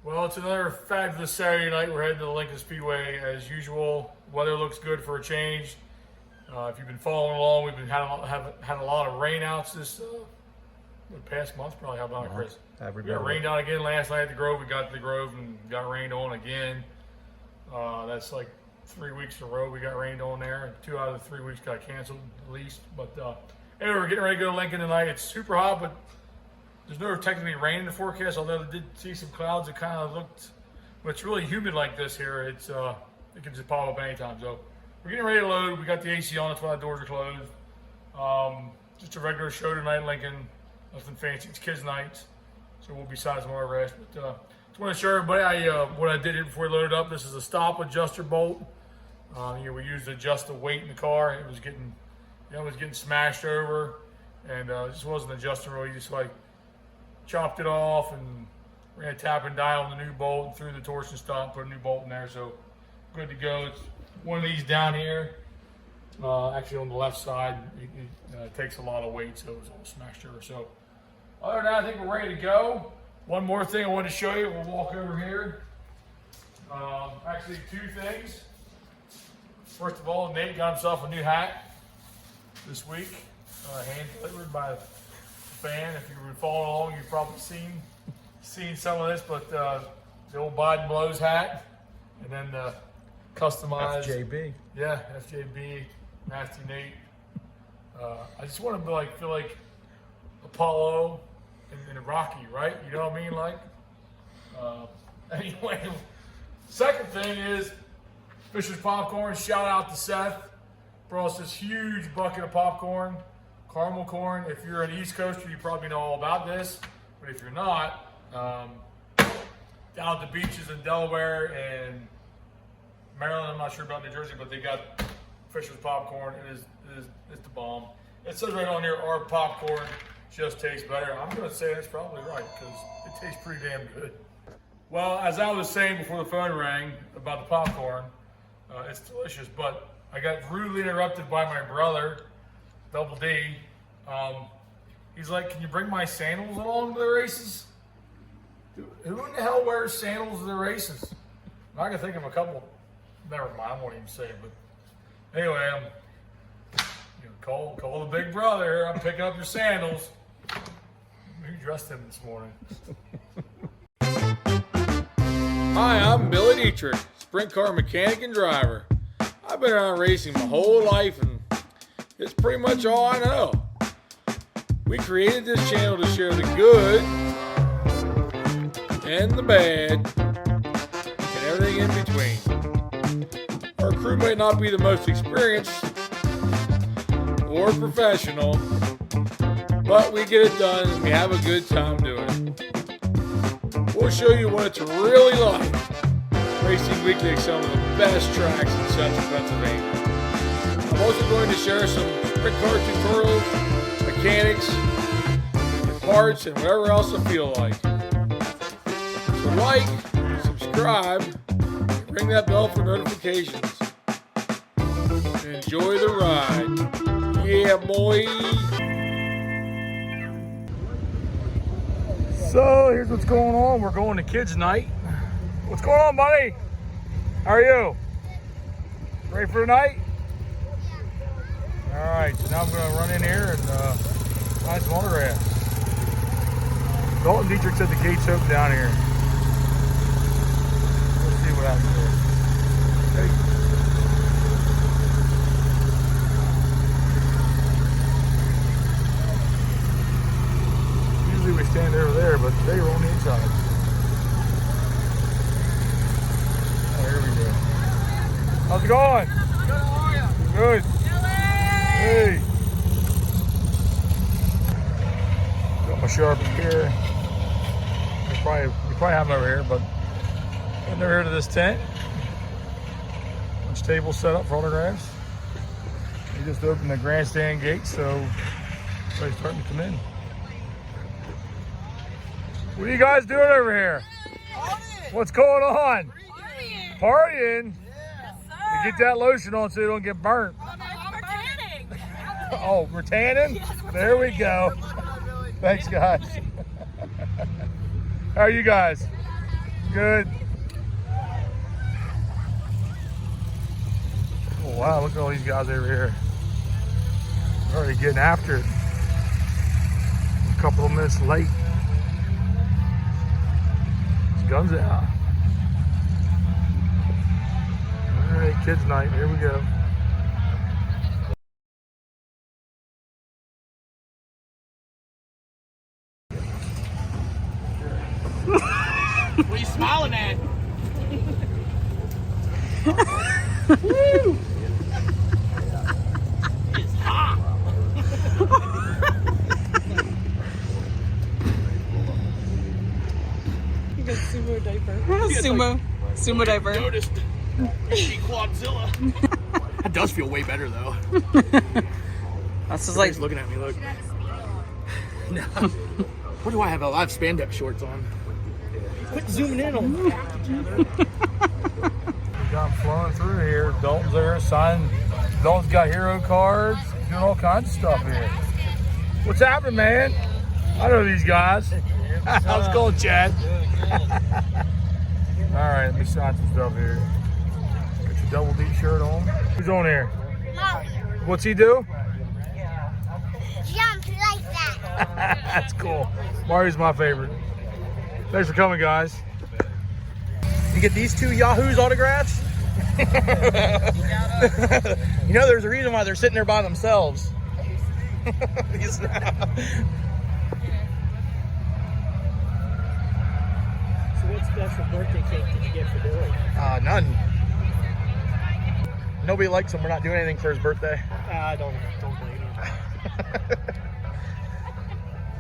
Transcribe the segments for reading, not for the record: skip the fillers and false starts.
Well, it's another fabulous Saturday night. We're heading to the Lincoln Speedway as usual. Weather looks good for a change. If you've been following along, we've been had a lot of rainouts this the past month. Probably how about it, Chris? We got rained out again last night at the Grove. We got to the Grove and got rained on again. That's like 3 weeks in a row we got rained on there. 2 out of the 3 weeks got canceled at least. But anyway, we're getting ready to go to Lincoln tonight. It's super hot, but there's no technically rain in the forecast, although I did see some clouds that kind of looked, when it's really humid like this here, it can just pop up anytime. So we're getting ready to load. We got the AC on, that's why the doors are closed. Just a regular show tonight in Lincoln. Nothing fancy, it's kids' night. So we'll be sizing more rest. But just want to show everybody what I did here before we loaded up. This is a stop adjuster bolt. We used to adjust the weight in the car. It was getting smashed over, and it just wasn't adjusting really. Just like chopped it off and ran a tap and dial on the new bolt and threw the torsion stop, put a new bolt in there. So good to go. It's one of these down here. Actually on the left side, it takes a lot of weight, so it was all smashed over. So other than that, I think we're ready to go. One more thing I wanted to show you. We'll walk over here. Actually, 2 things. First of all, Nate got himself a new hat this week, hand delivered by a fan. If you've been following along, you've probably seen some of this, but the old Biden Blows hat, and then the customized FJB. Yeah, FJB, Nasty Nate. I just want to feel like Apollo and Rocky, right? You know what I mean? Anyway, second thing is Fisher's Popcorn. Shout out to Seth. Brought us this huge bucket of popcorn, caramel corn. If you're an East Coaster, you probably know all about this. But if you're not, down at the beaches in Delaware and Maryland, I'm not sure about New Jersey, but they got Fisher's Popcorn. It's the bomb. It says right on here, our popcorn just tastes better. I'm going to say that's probably right because it tastes pretty damn good. Well, as I was saying before the phone rang about the popcorn, it's delicious, but I got rudely interrupted by my brother, Double D. He's like, can you bring my sandals along to the races? Who in the hell wears sandals to the races? I can think of a couple. Never mind, I won't even say it, but anyway, call the big brother. I'm picking up your sandals. Who dressed him this morning? Hi, I'm Billy Dietrich, sprint car mechanic and driver. I've been around racing my whole life, and it's pretty much all I know. We created this channel to share the good and the bad and everything in between. Our crew may not be the most experienced or professional, but we get it done and we have a good time doing it. We'll show you what it's really like racing weekly at some of the best tracks in central Pennsylvania. I'm also going to share some sprint car tutorials, mechanics, and parts, and whatever else I feel like. So like, subscribe, and ring that bell for notifications. And enjoy the ride. Yeah, boy! So here's what's going on. We're going to kids' night. What's going on, buddy? How are you? Ready for the night? All right, so now I'm going to run in here and find some autographs. Dalton Dietrich said the gate's open down here. Let's see what happens there. Okay. Usually we stand over there, but today we're on the inside. Oh, here we go. How's it going? Good, how are you? Good. Hey. Got my Sharpie here. You probably have them over here, but getting over here to this tent. Bunch of tables set up for autographs. We just opened the grandstand gate, so everybody's starting to come in. What are you guys doing over here? Partying. What's going on? Partying. Partying? Yes, sir. You get that lotion on so you don't get burnt. Oh, no, I'm tanning. Oh, we're tanning? There we go. Thanks, guys. How are you guys? Good. Oh, wow, look at all these guys over here. Already getting after it. A couple of minutes late. His guns out. All right, kids' night. Here we go. What are you smiling at? Woo! It's hot. You got sumo diaper. Sumo diaper. Noticed the Quadzilla. That does feel way better though. That's just like He's looking at me. Look. No. What do I have? I have spandex shorts on. Quit zooming in on me. We got them flowing through here. Dalton's there signing. Dalton's got hero cards. Doing all kinds of stuff here. What's happening, man? I know these guys. How's it going, Chad? All right, let me sign some stuff here. Got your double D shirt on. Who's on here? What's he do? Jump like that. That's cool. Mario's my favorite. Thanks for coming, guys. You get these two Yahoos autographs? You know, there's a reason why they're sitting there by themselves. So what special birthday cake did you get for Billy? None. Nobody likes him. We're not doing anything for his birthday. Don't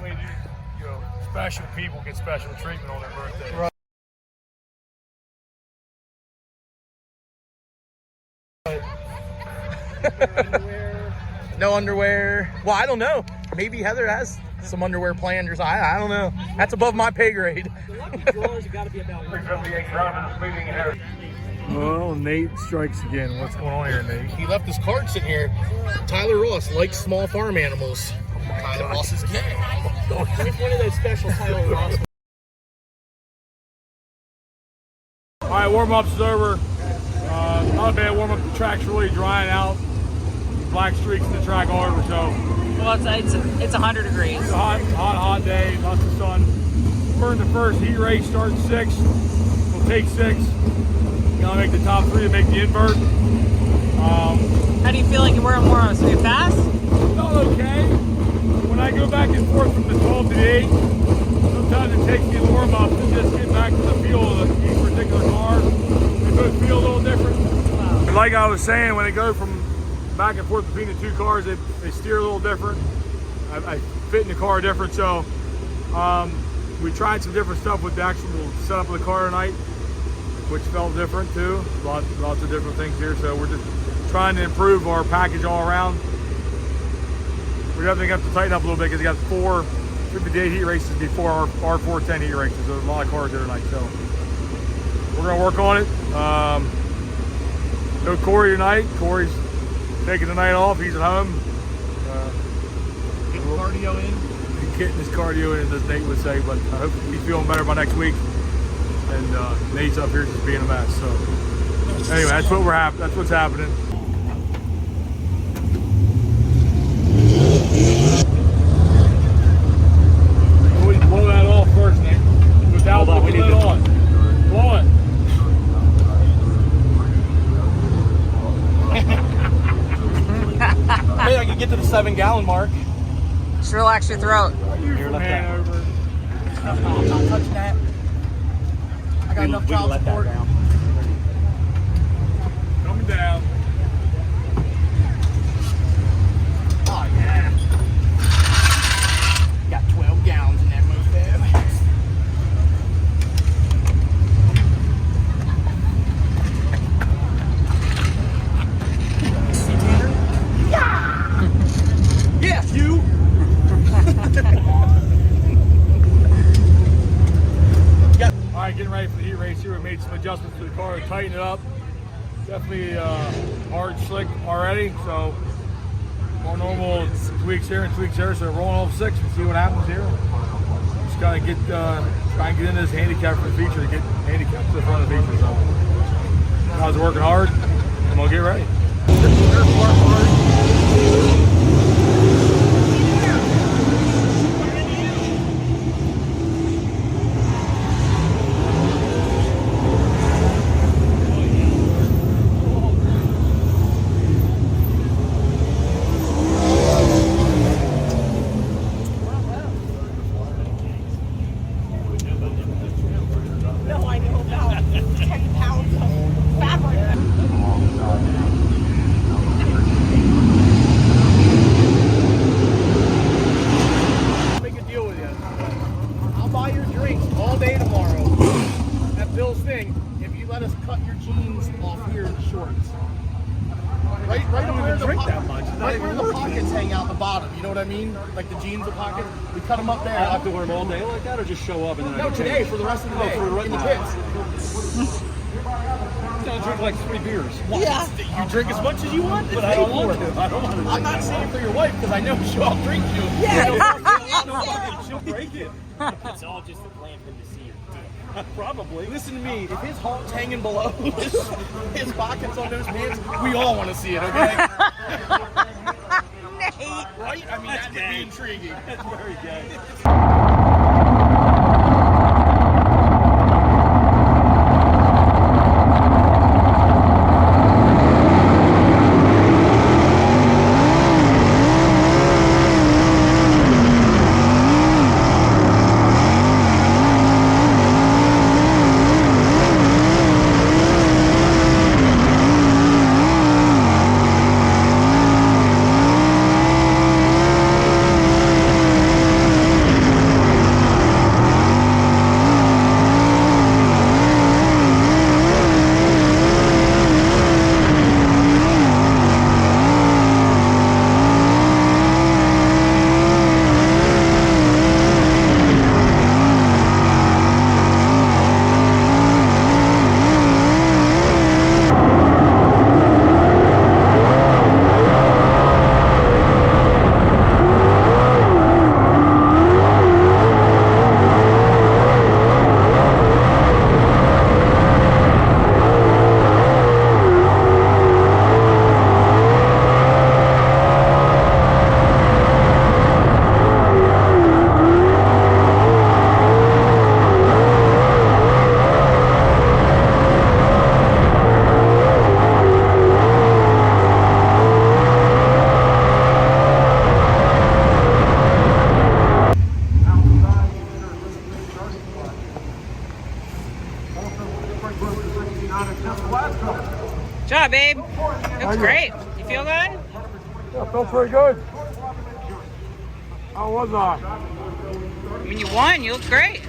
blame him. You know, special people get special treatment on their birthday. Right. Underwear. No underwear. Well, I don't know. Maybe Heather has some underwear planned or something. I don't know. That's above my pay grade. The lucky drawers have got to be about Well, Nate strikes again. What's going on here, Nate? He left his card sitting here. Tyler Ross likes small farm animals. Tyler Ross is gay. It's one of those special Tyler Ross. All right, warm-up's is over. Not a bad warm-up. The track's really drying out. Black streaks in the track are over, so well, it's 100 degrees. it's a hot day, lots of sun. We're in the first heat race, starting 6. We'll take 6. Gotta make the top 3 to make the invert. How do you feel like you're wearing more? So you're fast? Felt okay. When I go back and forth from the 12 to the 8, sometimes it takes me a warm-up to just get back to the feel of each particular car. They both feel a little different. Like I was saying, when they go from back and forth between the two cars, they steer a little different. I fit in the car different, so we tried some different stuff with the actual setup of the car tonight, which felt different too. Lots of different things here, so we're just trying to improve our package all around. We definitely have to tighten up a little bit because we got 4 58 heat races before our 410 heat races. There's a lot of cars here tonight, so we're gonna work on it. No Corey tonight. Corey's taking the night off. He's at home. Getting cardio in. Getting his cardio in, as Nate would say, but I hope he's feeling better by next week. And Nate's up here just being a mess. So anyway, that's what's happening. Always blow that off first, Nate. Without putting it on. Blow it. Maybe I can get to the 7-gallon mark. Just relax your throat. Here, lift that. Over. I'm not touching that. I got enough child support. Coming down. Oh yeah. Got 12 gallons in that mofab. Yes, you. All right, getting ready for the heat race here. We made some adjustments to the car to tighten it up. Definitely hard, slick already. So more normal tweaks here and tweaks there. So rolling off 6 and see what happens here. just kind of get try and get into this handicap for the feature, to get handicapped to the front of the feature. So I was working hard. I'm gonna get ready. No, I know about 10 pounds of fabric. Make a deal with you. I'll buy your drinks all day tomorrow at Bill's thing if you let us cut your jeans off here in shorts. Right where the drink that much. It's not Right even where the worth pockets hang out the bottom. You know what I mean? Like the jeans, the pockets. We cut them up there. I have to wear them all day like that, or just show up and then I No, can today change? for the rest of the day. for the in the rest- kids. I drink like 3 beers. Yeah. You drink as much as you want, But I don't want to. I don't want to. I'm not saying for your wife because I know she'll drink you. She'll break it. It's all just a plan for him to see your dick. Probably. Listen to me. If his heart's hanging below his pockets on those pants, we all want to see it, okay? Right? I mean, that would be intriguing. That's very gay. Job, babe. Looks great. You feel good? Yeah, I felt pretty good. How was I? I mean, you won. You look great.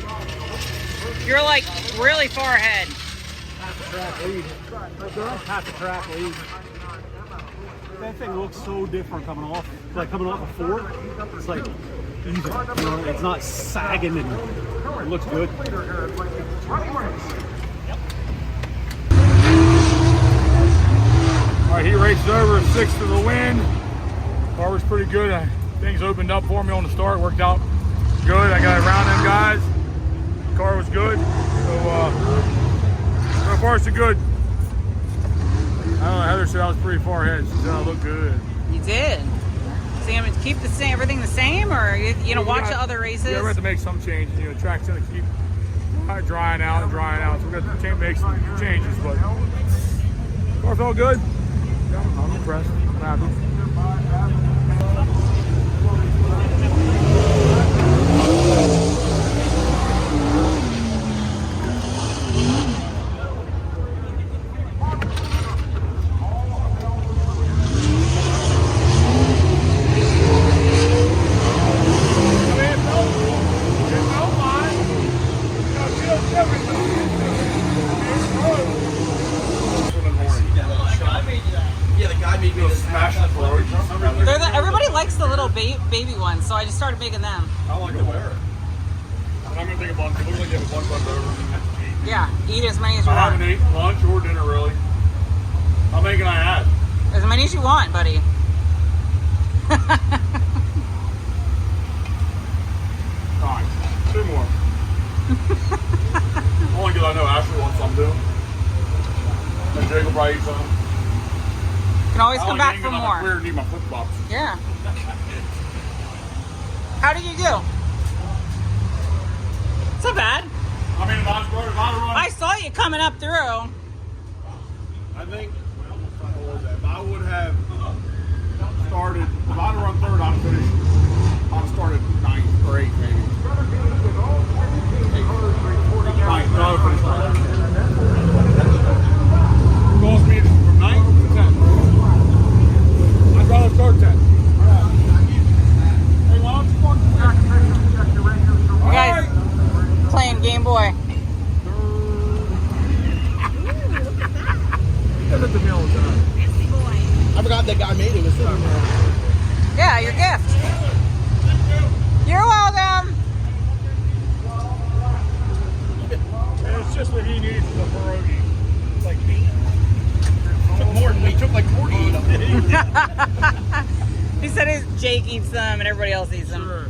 You're like really far ahead. Half the track lead. That thing looks so different coming off. It's like coming off a 4. It's like even. You know, it's not sagging and it looks good. All right, heat rate's over, 6th to the wind. Car was pretty good. Things opened up for me on the start, worked out good. I got around them guys. Car was good. So far so good. I don't know, Heather said I was pretty far ahead. She said I looked good. You did. So you keep the same, everything the same, or watch the other races? Yeah, we have to make some changes. You know, track's gonna keep drying out and drying out. So we're gonna make some changes, but car felt good. I'm impressed. I'm happy. Everybody likes the little baby ones, so I just started making them. I like to wear it. I'm gonna take a bunch. It looks like you have a bunch left over. Yeah, eat as many as you I want. haven't eaten lunch or dinner really. How many can I add? As many as you want, buddy. Fine. 2 more. Only because I know Ashley wants some too. And Jake will probably eat some. You can always come back for more. Weird, need my flip flops. Yeah. How did you do? It's not bad. I mean, if I run. I saw you coming up through. I think if I would have started, if I'd have run third, I'd have finished. I'd have started 9th or 8th maybe. 9th, no, I would have finished 9th. Cost me from 9th to 10th. I'd rather start 10th. Hey, why don't you walk back and check your radio? You guys playing Game Boy. I forgot that guy made it. It's sitting there. Yeah, your gift. You're welcome. And it's just what he needs for the pierogi. It's like meat. Took more than me. Took like 48 of them. He said Jake eats them and everybody else eats them. Sure.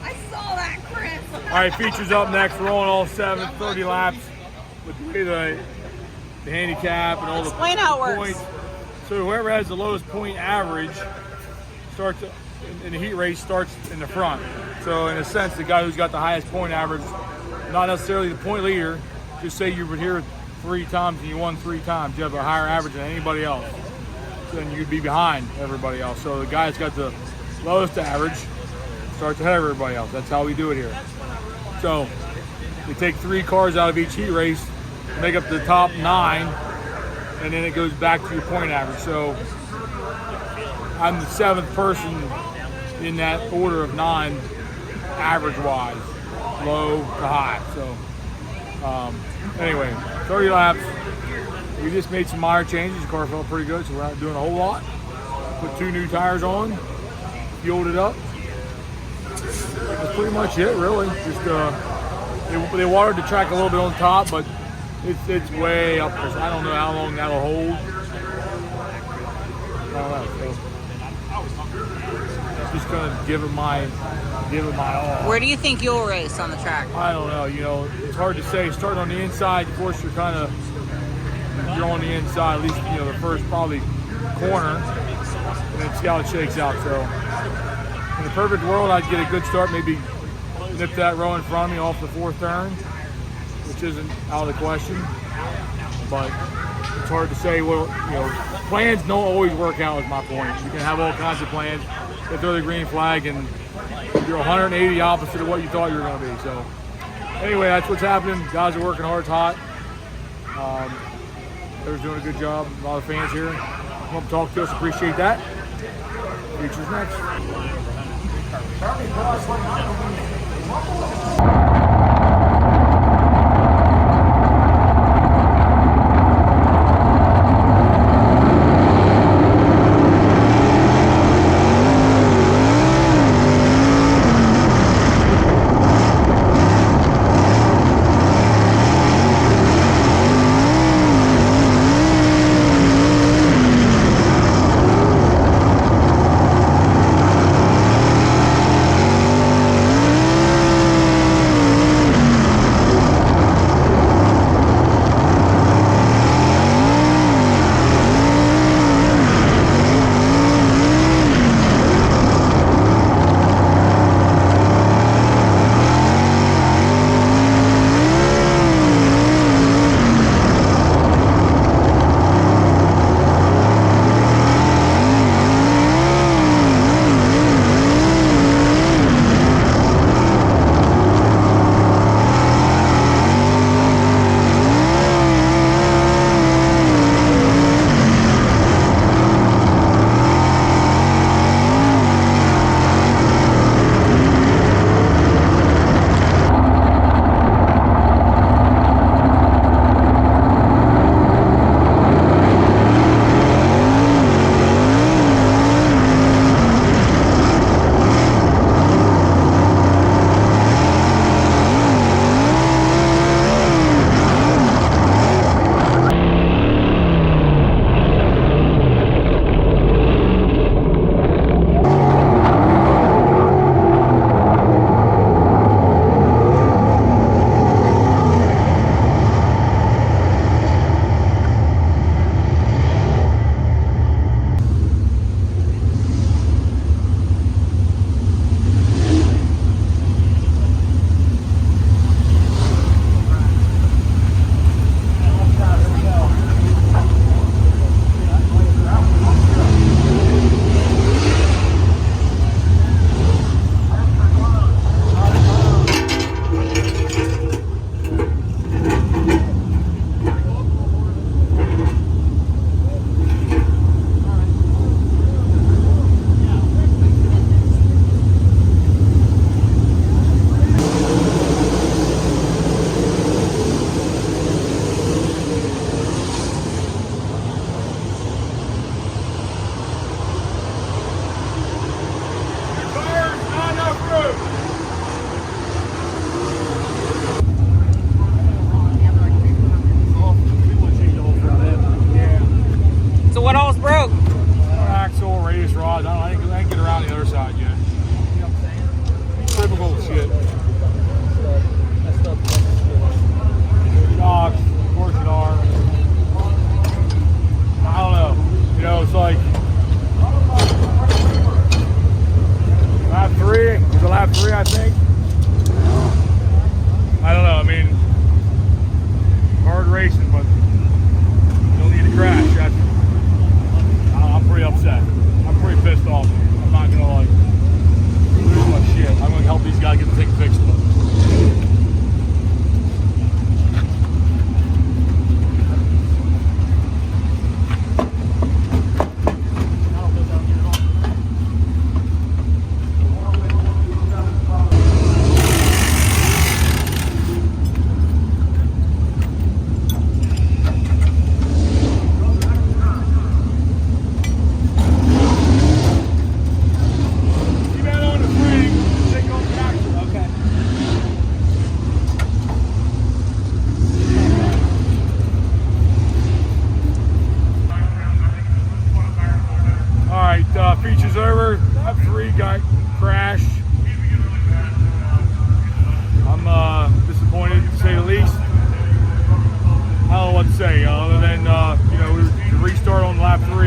I saw that, Chris. All right, features up next. We're on all 7, 30 laps with the handicap and all Explain the how it works. points. So whoever has the lowest point average starts in the heat race starts in the front. So in a sense, the guy who's got the highest point average, not necessarily the point leader. Just say you were here 3 times and you won 3 times. You have a higher average than anybody else. Then you'd be behind everybody else. So the guy that's got the lowest average starts ahead of everybody else. That's how we do it here. So we take 3 cars out of each heat race, make up the top 9, and then it goes back to your point average. So I'm the 7th person in that order of 9 average-wise, low to high. So anyway, 30 laps. We just made some minor changes. The car felt pretty good, so we're not doing a whole lot. Put 2 new tires on, fueled it up. That's pretty much it, really. Just they watered the track a little bit on top, but it's way up there. So I don't know how long that'll hold. I don't know. So just gonna give it my all. Where do you think you'll race on the track? I don't know. You know, it's hard to say. Starting on the inside, of course, you're on the inside. At least the first probably corner, and then see how it shakes out. So in the perfect world, I'd get a good start. Maybe nip that row in front of me off the 4th turn, which isn't out of the question. But it's hard to say. Well, plans don't always work out. Is my point. You can have all kinds of plans. They throw the green flag, and you're 180 opposite of what you thought you were going to be. So anyway, that's what's happening. Guys are working hard. It's hot. Everyone's doing a good job. A lot of fans here. Come talk to us. Appreciate that. Features next.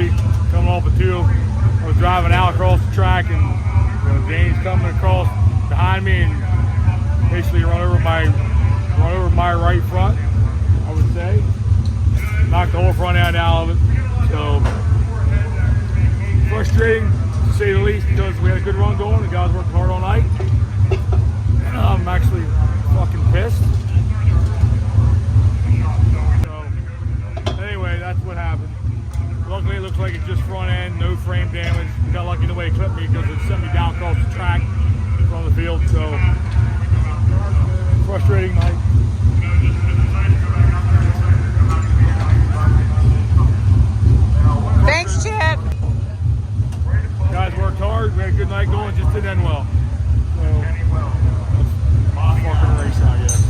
3 coming off of 2. I was driving out across the track, and Dane's coming across behind me and basically run over my right front, I would say. Knocked the whole front end out of it. So frustrating to say the least, because we had a good run going. The guys worked hard all night. I'm actually fucking pissed. So anyway, that's what happened. Luckily, it looks like it's just front end, no frame damage. We got lucky in the way it clipped me because it sent me down across the track from the field. So frustrating night. Thanks, Chip. Guys worked hard. We had a good night going. Just didn't end well. So, fucking race, I guess.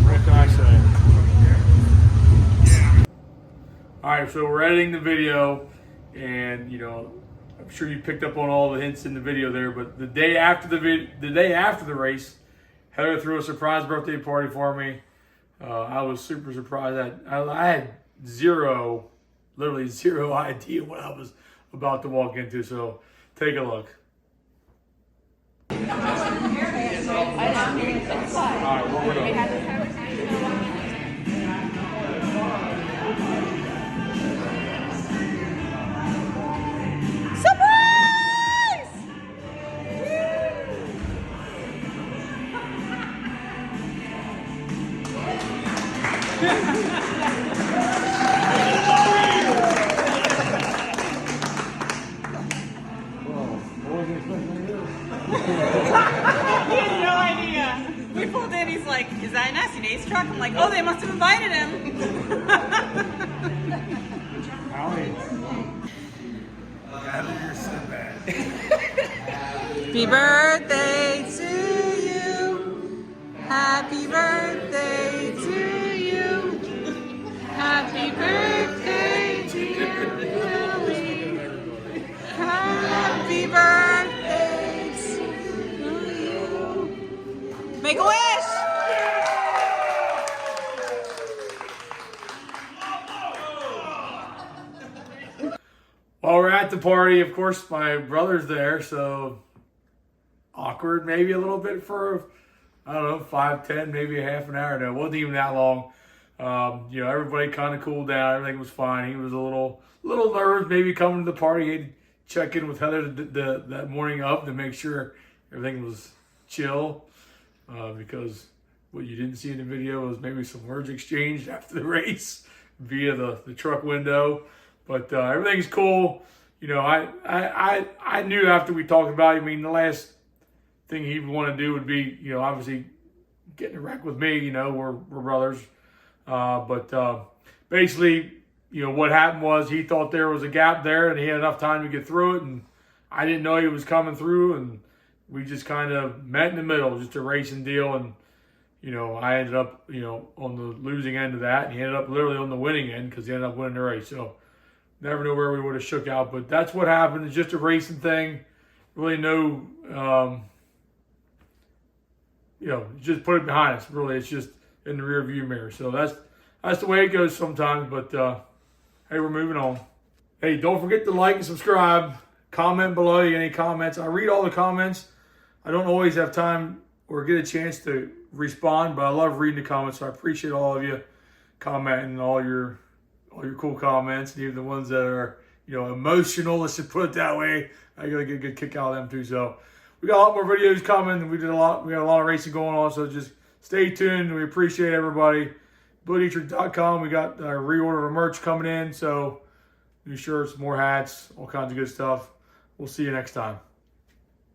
What can I say? All right, so we're editing the video, and I'm sure you picked up on all the hints in the video there. But the day after the race, Heather threw a surprise birthday party for me. I was super surprised. I had literally zero idea what I was about to walk into. So take a look. All right, what we're doing. He had no idea. We pulled in, he's like, is that an S&A's truck? I'm like, oh, they must have invited him. Happy birthday to you. Happy birthday to you. Happy birthday, dear Billy. Happy birthday to you. Make a wish. While we're at the party, of course, my brother's there, so awkward maybe a little bit for, I don't know, 5, 10, maybe a half an hour. No, it wasn't even that long. Everybody kind of cooled down. Everything was fine. He was a little nervous maybe coming to the party. He'd check in with Heather that morning up to make sure everything was chill, because what you didn't see in the video was maybe some words exchanged after the race via the truck window. But everything's cool. I knew after we talked about it, the last thing he would want to do would be, obviously getting a wreck with me. We're brothers. But basically, what happened was he thought there was a gap there and he had enough time to get through it. And I didn't know he was coming through. And we just kind of met in the middle, just a racing deal. And, I ended up, on the losing end of that. And he ended up literally on the winning end because he ended up winning the race. So never know where we would have shook out. But that's what happened. It's just a racing thing. Really no, just put it behind us. Really, it's just in the rear view mirror. So that's the way it goes sometimes. But hey, we're moving on. Hey, don't forget to like and subscribe. Comment below any comments. I read all the comments. I don't always have time or get a chance to respond, but I love reading the comments. So I appreciate all of you commenting, all your cool comments, and even the ones that are emotional. Let's just put it that way. I gotta get a good kick out of them too. So we got a lot more videos coming. We got a lot of racing going on. So just stay tuned. We appreciate everybody. Dietrich.com. We got a reorder of merch coming in. So new shirts, more hats, all kinds of good stuff. We'll see you next time.